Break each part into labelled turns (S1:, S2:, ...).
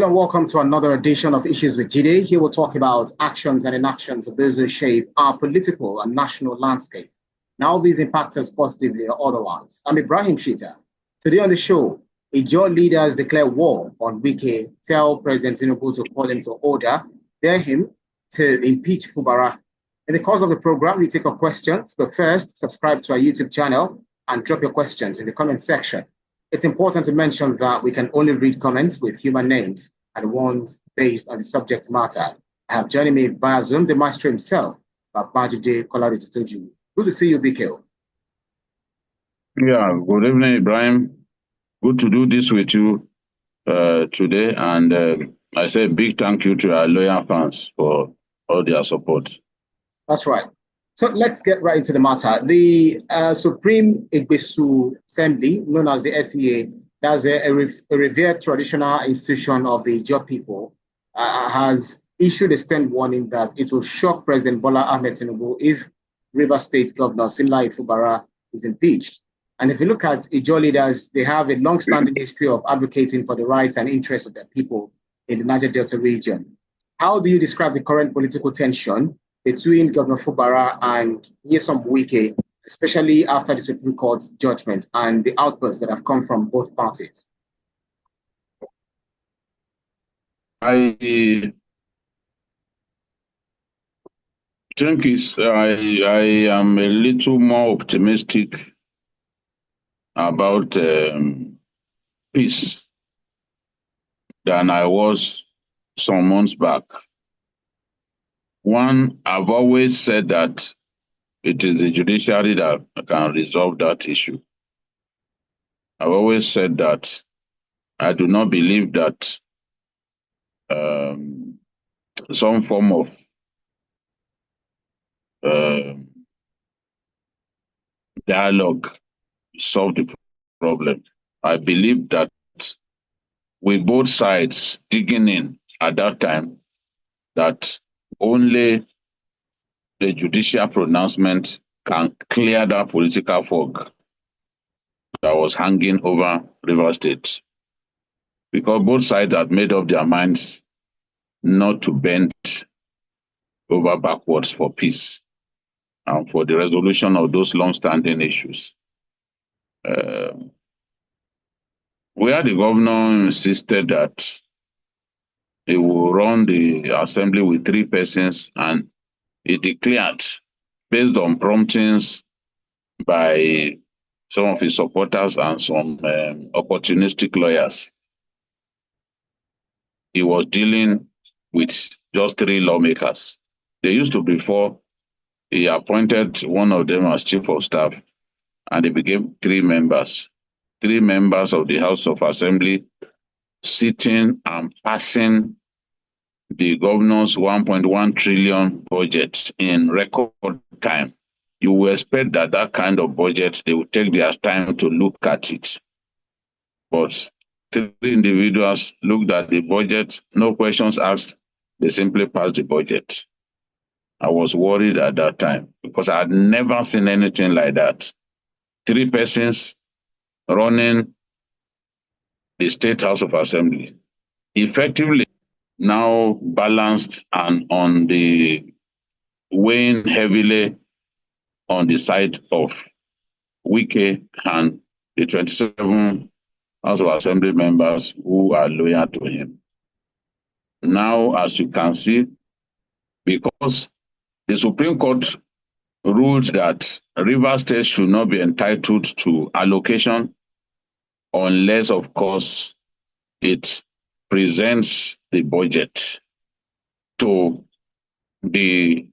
S1: Hello and welcome to another edition of Issues with Jide. Here we'll talk about actions and inactions of those who shape our political and national landscape. Now these impact us positively or otherwise. I'm Ibrahim Shita. Today on the show, Ijaw leaders declare war on Wike, tell President Tinubu to call him to order, dare him to impeach Fubara. In the course of the program, we take our questions, but first, subscribe to our YouTube channel and drop your questions in the comment section. It's important to mention that we can only read comments with human names and ones based on the subject matter. I have joining me via Zoom, the maestro himself, Babajide Kolari. Good to see you, BK.
S2: Yeah, good evening, Ibrahim. Good to do this with you today. And I say big thank you to our loyal fans for all their support.
S1: That's right. So let's get right into the matter. The Supreme Igbesu Assembly, known as the SEA, that's a revered traditional institution of the Ijaw people, has issued a stern warning that it will shock President Bola Ahmed Tinubu if Rivers State Governor Simla Fubara is impeached. And if you look at Ijaw leaders, they have a long-standing history of advocating for the rights and interests of their people in the Niger Delta region. How do you describe the current political tension between Governor Fubara and Nyesom Wike, especially after the Supreme Court's judgment and the outbursts that have come from both parties?
S2: I think I am a little more optimistic about peace than I was some months back. One, I've always said that it is the judiciary that can resolve that issue. I've always said that I do not believe that some form of dialogue solve the problem. I believe that with both sides digging in at that time, that only the judicial pronouncement can clear that political fog that was hanging over Rivers State. Because both sides had made up their minds not to bend over backwards for peace and for the resolution of those long-standing issues. Where the governor insisted that he will run the assembly with 3 persons, and he declared, based on promptings by some of his supporters and some opportunistic lawyers, he was dealing with just 3 lawmakers. They used to be 4. He appointed one of them as chief of staff, and they became 3 members. 3 members of the House of Assembly sitting and passing the governor's 1.1 trillion budget in record time. You will expect that that kind of budget, they will take their time to look at it. But 3 individuals looked at the budget, no questions asked, they simply passed the budget. I was worried at that time because I had never seen anything like that. 3 persons running the State House of Assembly, effectively now balanced and on the weighing heavily on the side of Wike and the 27 House of Assembly members who are loyal to him. Now, as you can see, because the Supreme Court ruled that Rivers State should not be entitled to allocation unless, of course, it presents the budget to the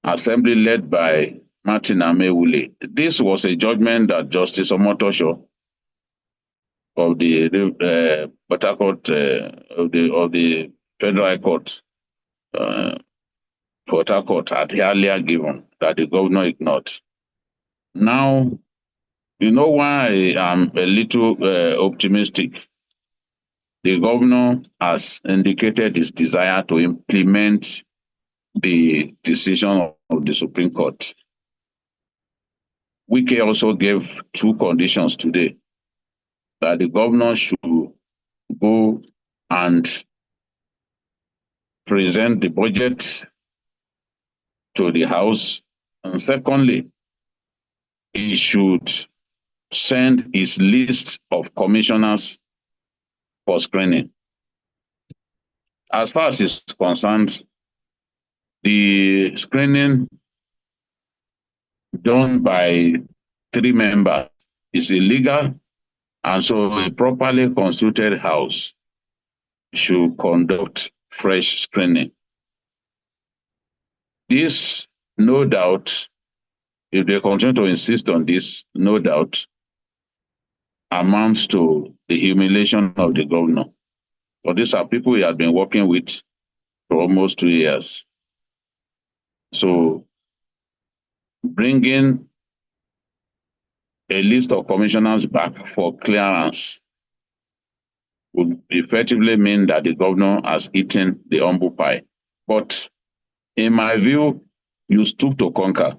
S2: assembly led by Martin Amewule. This was a judgment that Justice Omotosho of the Port Harcourt of the Federal High Court, Port Harcourt, had earlier given that the governor ignored. Now, you know why I am a little optimistic? The governor has indicated his desire to implement the decision of the Supreme Court. Wike also gave 2 conditions today, that the governor should go and present the budget to the House. And secondly, he should send his list of commissioners for screening. As far as is concerned, the screening done by 3 members is illegal, and so a properly constituted House should conduct fresh screening. This, no doubt, if they continue to insist on this, no doubt, amounts to the humiliation of the governor. But these are people he had been working with for almost 2 years. So bringing a list of commissioners back for clearance would effectively mean that the governor has eaten the humble pie. But in my view, you stoop to conquer.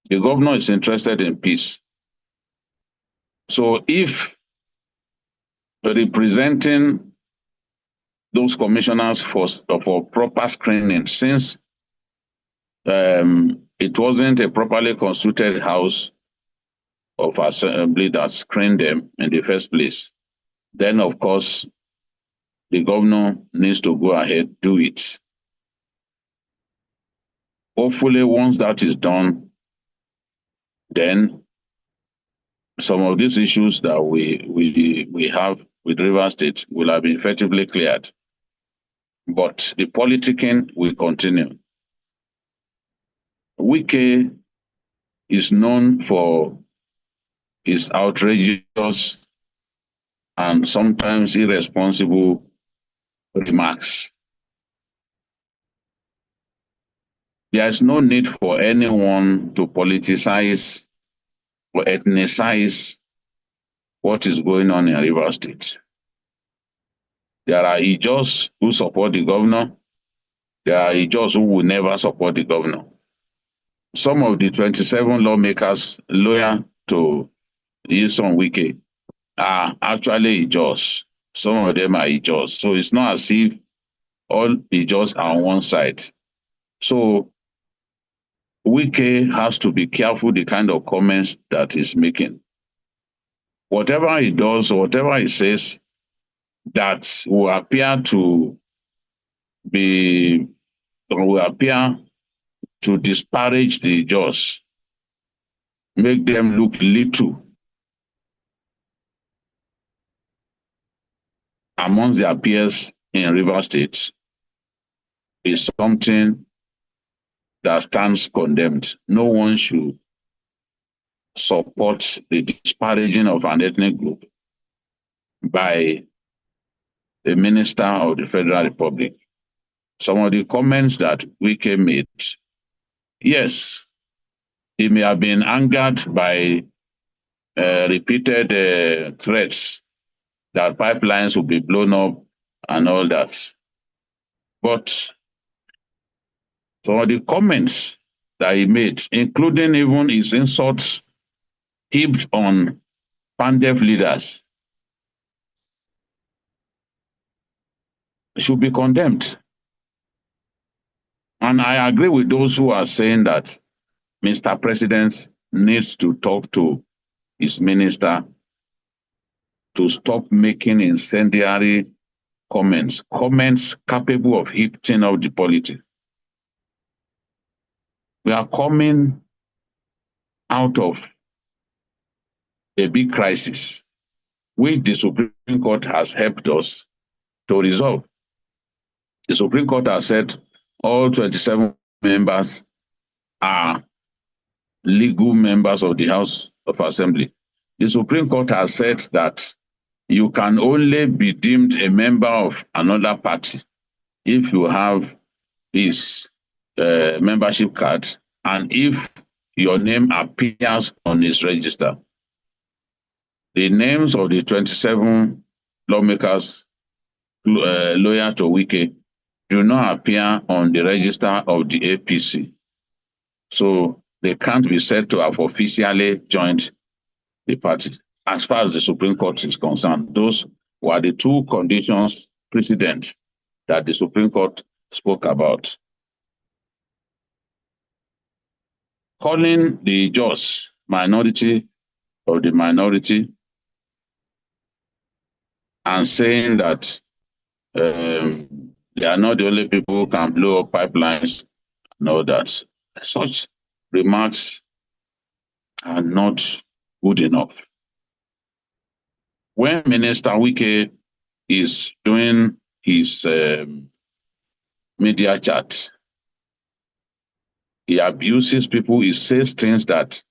S2: The governor is interested in peace. So if representing those commissioners for proper screening, since it wasn't a properly constituted House of Assembly that screened them in the first place, then of course the governor needs to go ahead, do it. Hopefully, once that is done, then some of these issues that we have with Rivers State will have been effectively cleared. But the politicking will continue. Wike is known for his outrageous and sometimes irresponsible remarks. There is no need for anyone to politicize or ethnicize what is going on in Rivers State. There are Ijaws who support the governor. There are Ijaws who will never support the governor. Some of the 27 lawmakers loyal to Nyesom Wike are actually Ijaws. Some of them are Ijaws. So it's not as if all Ijaws are on one side. So Wike has to be careful the kind of comments that he's making. Whatever he does, whatever he says, that will appear to disparage the Ijaws, make them look little amongst their peers in Rivers State, is something that stands condemned. No one should support the disparaging of an ethnic group by a minister of the Federal Republic. Some of the comments that Wike made, yes, he may have been angered by repeated threats that pipelines will be blown up and all that. But some of the comments that he made, including even his insults heaped on PANDEF leaders, should be condemned. And I agree with those who are saying that Mr. President needs to talk to his minister to stop making incendiary comments capable of heating up the politics. We are coming out of a big crisis, which the Supreme Court has helped us to resolve. The Supreme Court has said all 27 members are legal members of the House of Assembly. The Supreme Court has said that you can only be deemed a member of another party if you have his membership card and if your name appears on his register. The names of the 27 lawmakers loyal to Wike do not appear on the register of the APC. So they can't be said to have officially joined the party. As far as the Supreme Court is concerned, those were the two conditions precedent that the Supreme Court spoke about. Calling the Ijaws minority of the minority and saying that they are not the only people who can blow up pipelines and all that. Such remarks are not good enough. When Minister Wike is doing his media chat, he abuses people, he says things that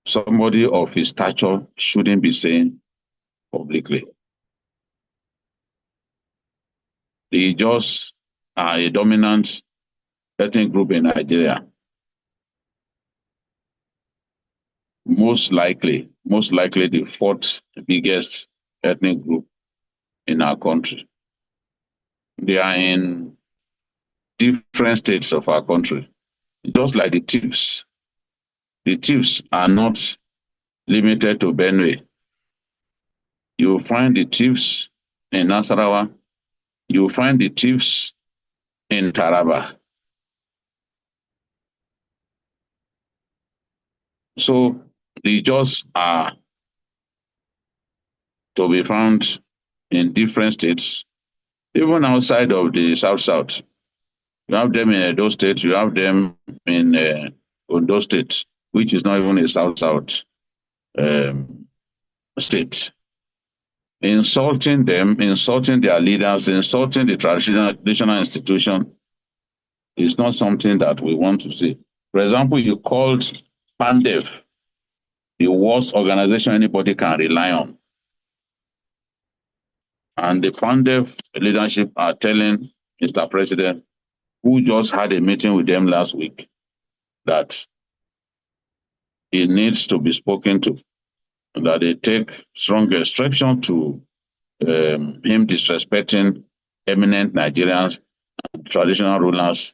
S2: somebody of his stature shouldn't be saying publicly. The Ijaws are a dominant ethnic group in Nigeria. Most likely the fourth biggest ethnic group in our country. They are in different states of our country, just like the chiefs. The chiefs are not limited to Benue. You will find the chiefs in Nasarawa. You will find the chiefs in Taraba. So the Ijaws are to be found in different states, even outside of the South. You have them in those states, you have them in Ondo State, which is not even a South state. Insulting them, insulting their leaders, insulting the traditional institution is not something that we want to see. For example, you called PANDEF the worst organization anybody can rely on. And the PANDEF leadership are telling Mr. President, who just had a meeting with them last week, that he needs to be spoken to, that they take strong restriction to him disrespecting eminent Nigerians and traditional rulers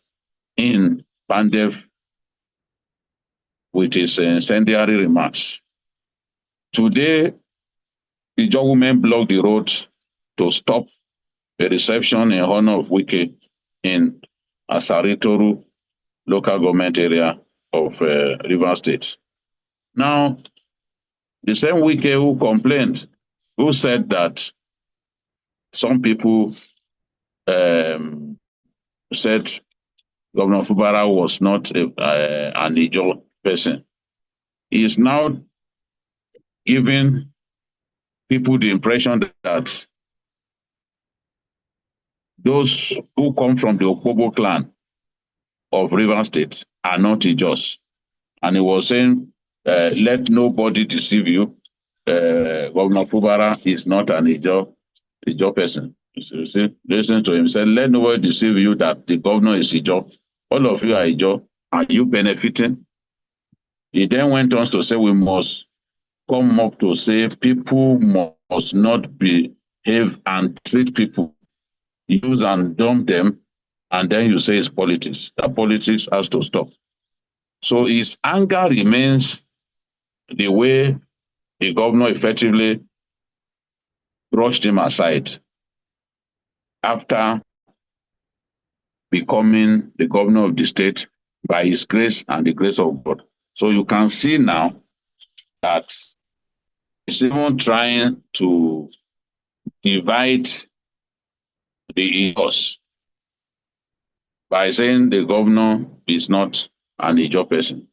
S2: in PANDEF with his incendiary remarks. Today, the Ijaw women blocked the road to stop a reception in honor of Wike in Asaritoru local government area of Rivers State. Now, the same Wike who complained, who said that some people said Governor Fubara was not an Ijaw person. He is now giving people the impression that those who come from the Okpobo clan of Rivers State are not Ijaws. And he was saying, let nobody deceive you. Governor Fubara is not an Ijaw person. You see, listen to him. He said, let nobody deceive you that the governor is Ijaw. All of you are Ijaw. Are you benefiting? He then went on to say we must come up to say people must not behave and treat people, use and dump them, and then you say it's politics. That politics has to stop. So his anger remains the way the governor effectively brushed him aside after becoming the governor of the state by his grace and the grace of God. So you can see now that he's even trying to divide the Ijaws by saying the governor is not an Ijaw person.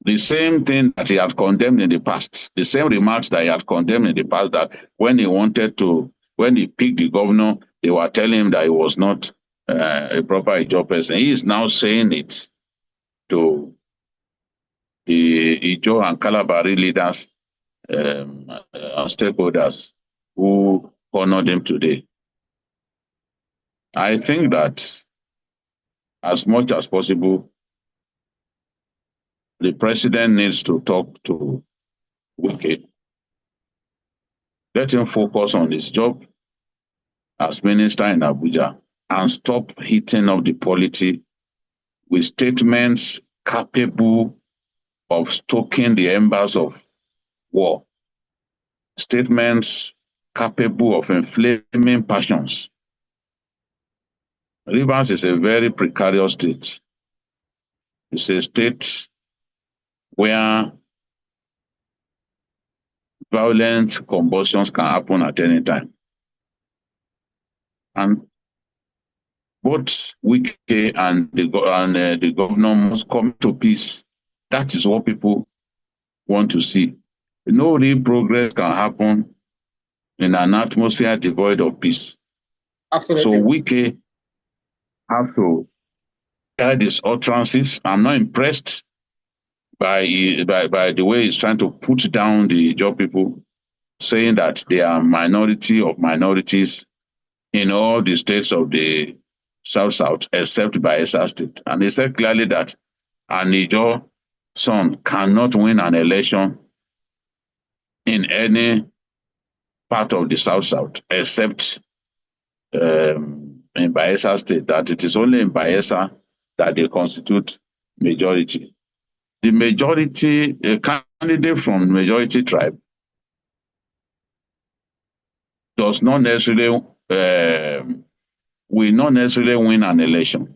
S2: The same thing that he had condemned in the past, the same remarks that he had condemned in the past, that when he picked the governor, they were telling him that he was not a proper Ijaw person. He is now saying it to the Ijaw and Kalabari leaders and stakeholders who honored him today. I think that as much as possible, the president needs to talk to Wike. Let him focus on his job as minister in Abuja and stop heating up the polity with statements capable of stoking the embers of war. Statements capable of inflaming passions. Rivers is a very precarious state. It's a state where violent combustions can happen at any time. And both Wike and the governor must come to peace. That is what people want to see. No real progress can happen in an atmosphere devoid of peace.
S1: Absolutely.
S2: So Wike have to guide his utterances. I'm not impressed by the way he's trying to put down the Ijaw people, saying that they are minority of minorities in all the states of the South except Bayelsa State. And he said clearly that an Ijaw son cannot win an election in any part of the South except in Bayelsa State, that it is only in Bayelsa that they constitute majority. The majority, a candidate from majority tribe does not necessarily will not necessarily win an election.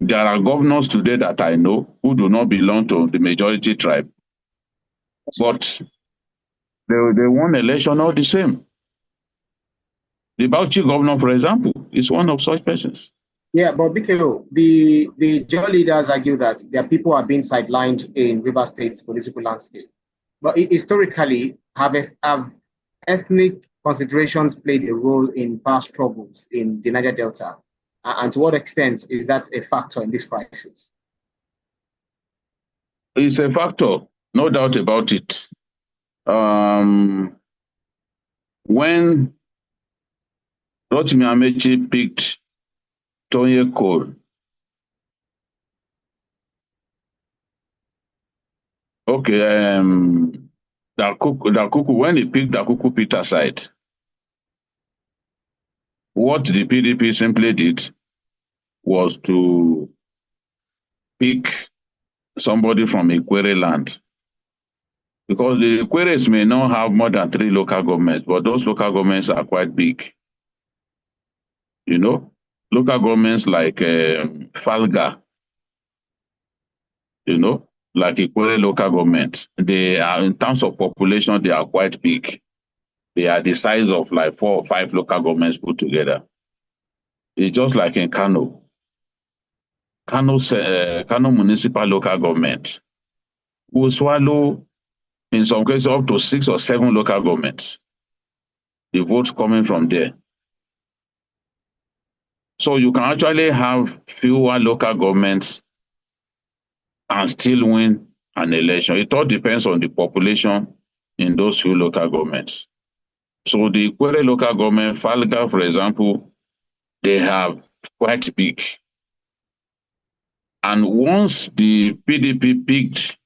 S2: There are governors today that I know who do not belong to the majority tribe, but they won election all the same. The Bauchi governor, for example, is one of such persons.
S1: Yeah, but BKO, the Ijaw leaders argue that their people are being sidelined in Rivers State's political landscape. But historically, have ethnic considerations played a role in past troubles in the Niger Delta? And to what extent is that a factor in this crisis?
S2: It's a factor, no doubt about it. When Rotimi Amechi picked Tonye Cole, okay, Dakuku, when he picked Dakuku Peter side, what the PDP simply did was to pick somebody from Ikwere land. Because the Ikweres may not have more than 3 local governments, but those local governments are quite big. You know, local governments like Falga, you know, like Ikwere local government, they are, in terms of population, they are quite big. They are the size of like 4 or 5 local governments put together. It's just like in Kano. Kano municipal local government will swallow, in some cases, up to 6 or 7 local governments. The votes coming from there. So you can actually have fewer local governments and still win an election. It all depends on the population in those few local governments. So the Ikwere local government, Falga, for example, they have quite big. And once the PDP picked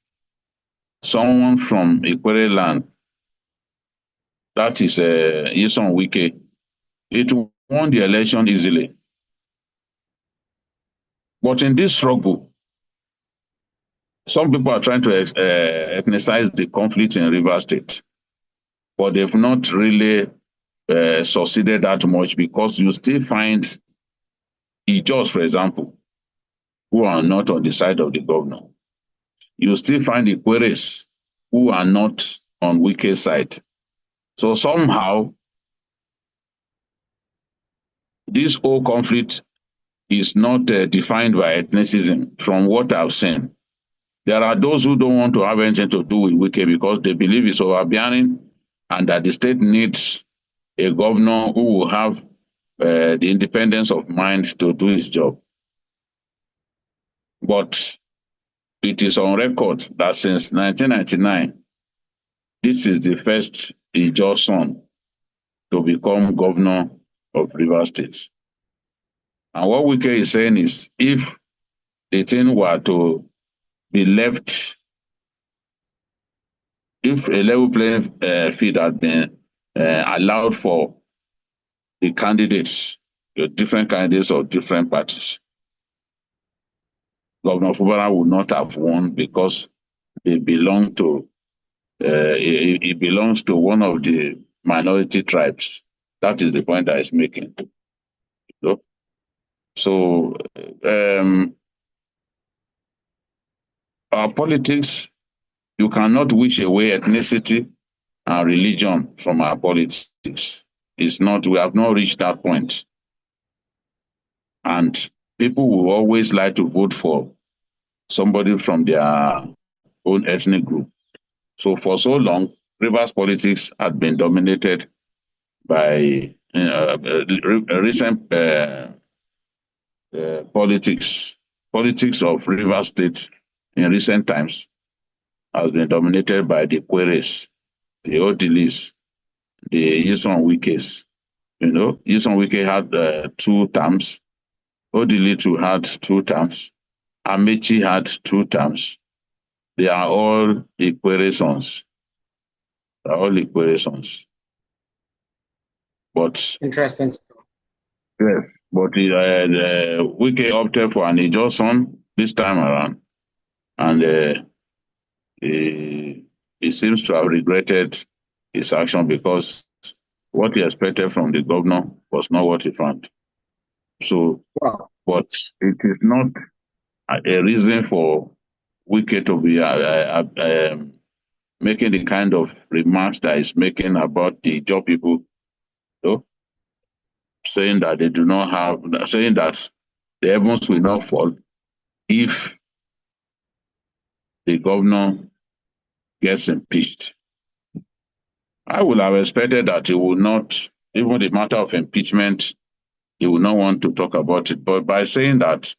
S2: someone from Ikwere land, that is Nyesom Wike, it won the election easily. But in this struggle, some people are trying to ethnicize the conflict in Rivers State, but they've not really succeeded that much, because you still find Ijaws, for example, who are not on the side of the governor. You still find Ikweres who are not on Wike's side. So somehow, this whole conflict is not defined by ethnicism, from what I've seen. There are those who don't want to have anything to do with Wike because they believe it's overbearing and that the state needs a governor who will have the independence of mind to do his job. But it is on record that since 1999, this is the first Ijaw son to become governor of Rivers State. And what Wike is saying is, if the thing were to be left, if a level playing field had been allowed for the candidates, the different candidates of different parties, Governor Fubara would not have won because they belong to it belongs to one of the minority tribes. That is the point that is making. So, our politics, you cannot wish away ethnicity and religion from our politics. It's not, we have not reached that point. And people will always like to vote for somebody from their own ethnic group. So for so long, Rivers politics had been dominated by recent politics. Politics of Rivers State in recent times has been dominated by the Queries, the Odilis, the Yisan Wikes. You know, Yisan Wike had 2 terms. Odili had 2 terms. Amechi had 2 terms. They are all equations. They are all equations. But
S1: interesting stuff.
S2: yes, but Wike opted for an Ijaw son this time around, and he seems to have regretted his action because what he expected from the governor was not what he found. So,
S1: Wow.
S2: but it is not a reason for Wike to be making the kind of remarks that he's making about the job people, you know, saying that they do not have, saying that the heavens will not fall if the governor gets impeached. I would have expected that he would not, even the matter of impeachment, he would not want to talk about it. But by saying that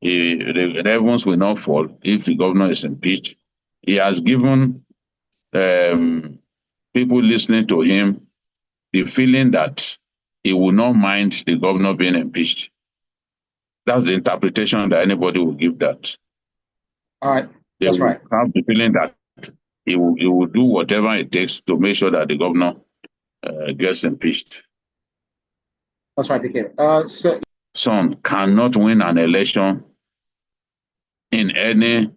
S2: the heavens will not fall if the governor is impeached, he has given people listening to him the feeling that he will not mind the governor being impeached. That's the interpretation that anybody will give that.
S1: All right.
S2: They
S1: That's
S2: will
S1: right.
S2: have the feeling that he will do whatever it takes to make sure that the governor gets impeached.
S1: That's right, PK.
S2: Son cannot win an election in any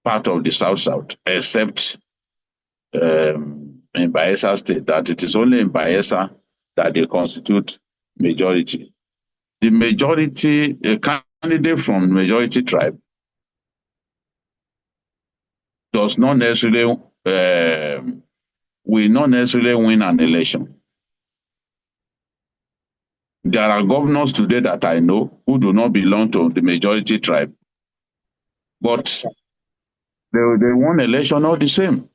S2: part of the South except in Bayelsa State, that it is only in Bayelsa that they constitute majority. The majority, a candidate from majority tribe does not necessarily will not necessarily win an election. There are governors today that I know who do not belong to the majority tribe, but they won election all the same.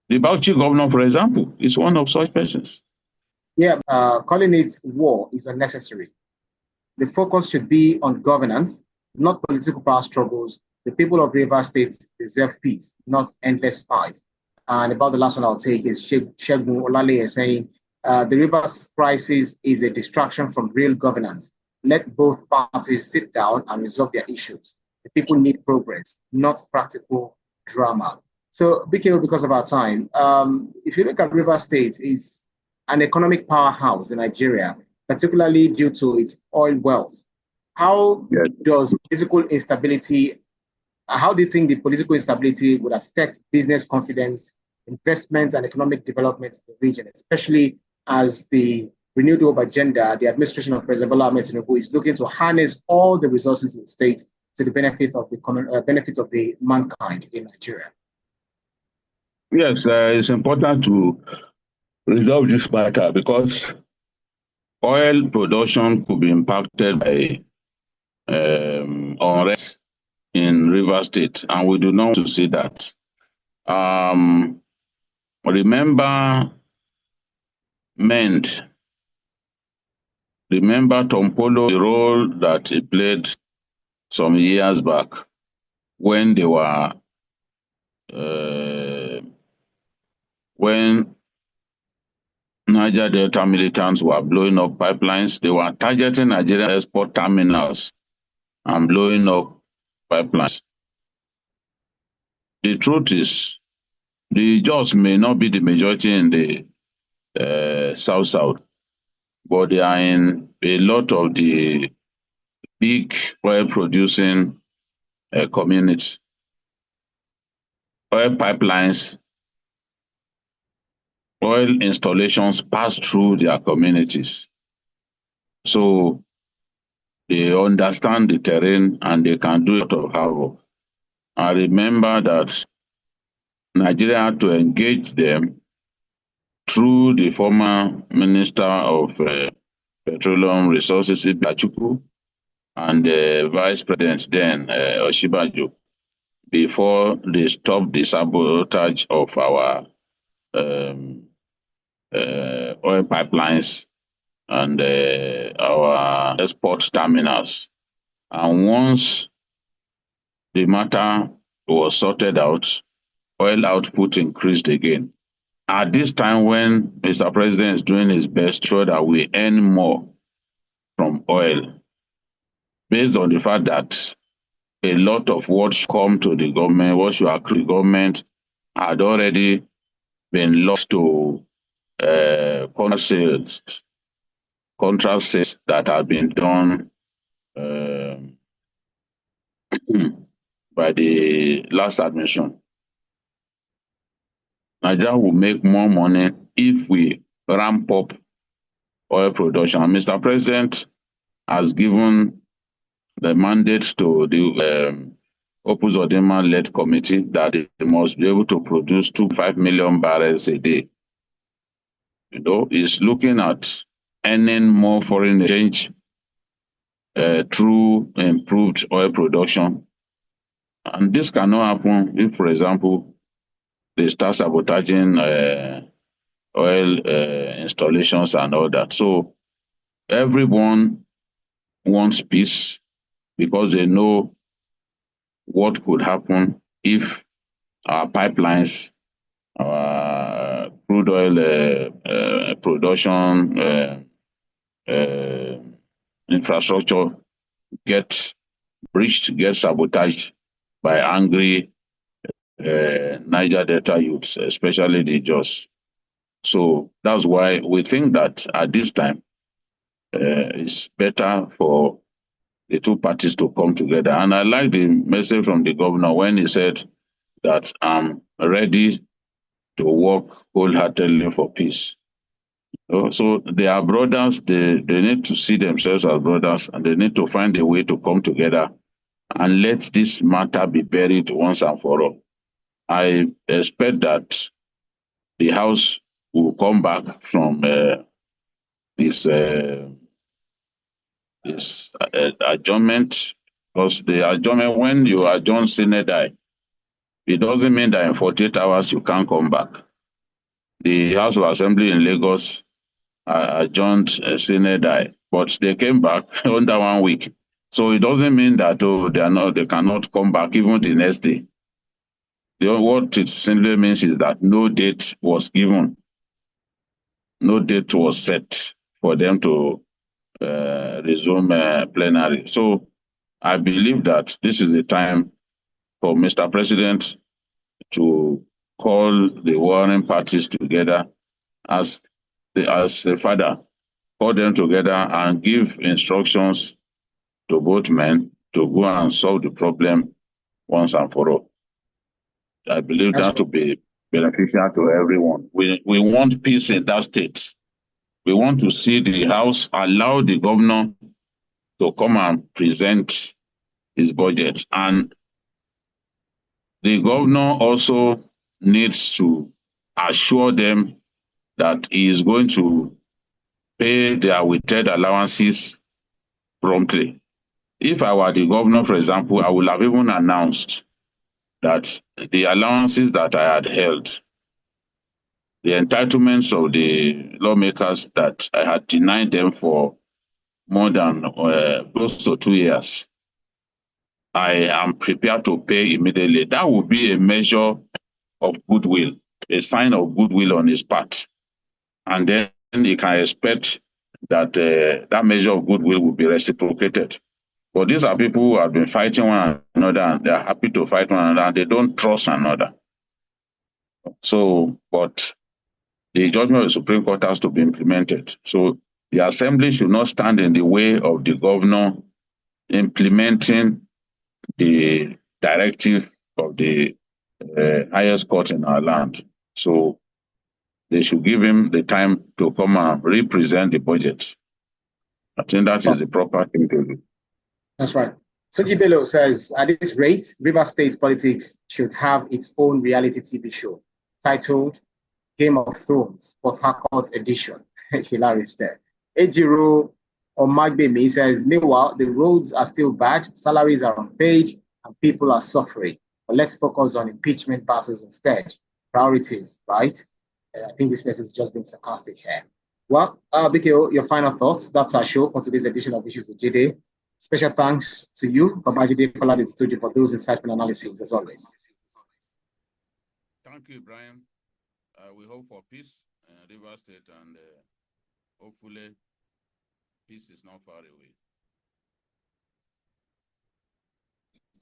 S2: The Bauchi governor, for example, is one of such persons.
S1: Yeah, calling it war is unnecessary. The focus should be on governance, not political power struggles. The people of Rivers State deserve peace, not endless fights. And about the last one I'll take is Shegun Olale saying, the Rivers crisis is a distraction from real governance. Let both parties sit down and resolve their issues. The people need progress, not practical drama. So, BKO, because of our time, if you look at Rivers State, is an economic powerhouse in Nigeria, particularly due to its oil wealth. How does political instability, how do you think the political instability would affect business confidence, investment, and economic development in the region, especially as the renewed hope agenda, the administration of President Bola Ahmed Tinubu is looking to harness all the resources in the state to the benefit of the mankind in Nigeria?
S2: Yes, it's important to resolve this matter because oil production could be impacted by unrest in River State, and we do not want to see that. Remember MEND, remember Tompolo, the role that he played some years back when they were when Niger Delta militants were blowing up pipelines. They were targeting Nigerian export terminals and blowing up pipelines. The truth is, the Ijaws may not be the majority in the South, but they are in a lot of the big oil producing communities. oil pipelines, oil installations pass through their communities. So they understand the terrain and they can do a lot of havoc. I remember that Nigeria had to engage them through the former Minister of Petroleum Resources, Ijaw, and the Vice President then, Oshibajo, before they stopped the sabotage of our um, oil pipelines and our export terminals. And once the matter was sorted out, oil output increased again. At this time when Mr. President is doing his best so that we earn more from oil, based on the fact that a lot of what should come to the government, what should accrue to the government, had already been lost to contract sales that have been done by the last administration. Nigeria will make more money if we ramp up oil production. And Mr. President has given the mandate to the Opus Odema-led committee that they must be able to produce 2.5 million barrels a day. You know, is looking at earning more foreign exchange through improved oil production. And this cannot happen if, for example, they start sabotaging oil installations and all that. So everyone wants peace because they know what could happen if our pipelines, our crude oil production infrastructure get breached, get sabotaged by angry Niger Delta youths, especially the Ijaws. So that's why we think that at this time, it's better for the two parties to come together. And I like the message from the governor when he said that I'm ready to work wholeheartedly for peace. So they are brothers, they need to see themselves as brothers and they need to find a way to come together and let this matter be buried once and for all. I expect that the House will come back from this adjournment, because the adjournment, when you adjourn Senate, it doesn't mean that in 48 hours you can't come back. The House of Assembly in Lagos adjourned Senate, but they came back under 1 week. So it doesn't mean that they cannot come back even the next day. What it simply means is that no date was given, no date was set for them to resume plenary. So I believe that this is the time for Mr. President to call the warring parties together as a father, call them together and give instructions to both men to go and solve the problem once and for all. I believe that to be beneficial to everyone. We want peace in that state. We want to see the House allow the governor to come and present his budget. And the governor also needs to assure them that he is going to pay their withheld allowances promptly. If I were the governor, for example, I would have even announced that the allowances that I had held, the entitlements of the lawmakers that I had denied them for more than close to 2 years, I am prepared to pay immediately. That would be a measure of goodwill, a sign of goodwill on his part. And then he can expect that that measure of goodwill will be reciprocated. But these are people who have been fighting one another and they are happy to fight one another and they don't trust another. So, but the judgment of the Supreme Court has to be implemented. So the Assembly should not stand in the way of the governor implementing the directive of the highest court in our land. So they should give him the time to come and represent the budget. I think that is the proper thing to do.
S1: That's right. So Bello says, at this rate, River State politics should have its own reality TV show titled Game of Thrones, Port Harcourt edition. Hilarious there. Ejiro Omagbemi says, meanwhile, the roads are still bad, salaries are unpaid, and people are suffering. But let's focus on impeachment battles instead. Priorities, right? I think this message has just been sarcastic here. Well, BKO, your final thoughts. That's our show for today's edition of Issues with JD. Special thanks to you, Babajide Falade Studio, for those insightful analyses, as always.
S2: Thank you, Brian. We hope for peace in River State, and hopefully peace is not far away.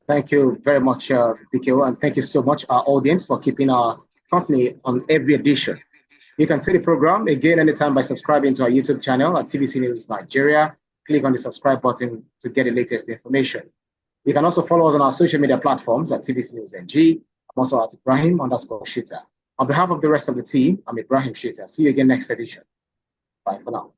S1: Thank you very much, BKO, and thank you so much, our audience, for keeping our company on every edition. You can see the program again anytime by subscribing to our YouTube channel at TVC News Nigeria. Click on the subscribe button to get the latest information. You can also follow us on our social media platforms at TVC News NG. I'm also at Ibrahim_Shita. On behalf of the rest of the team, I'm Ibrahim Shita. See you again next edition. Bye for now.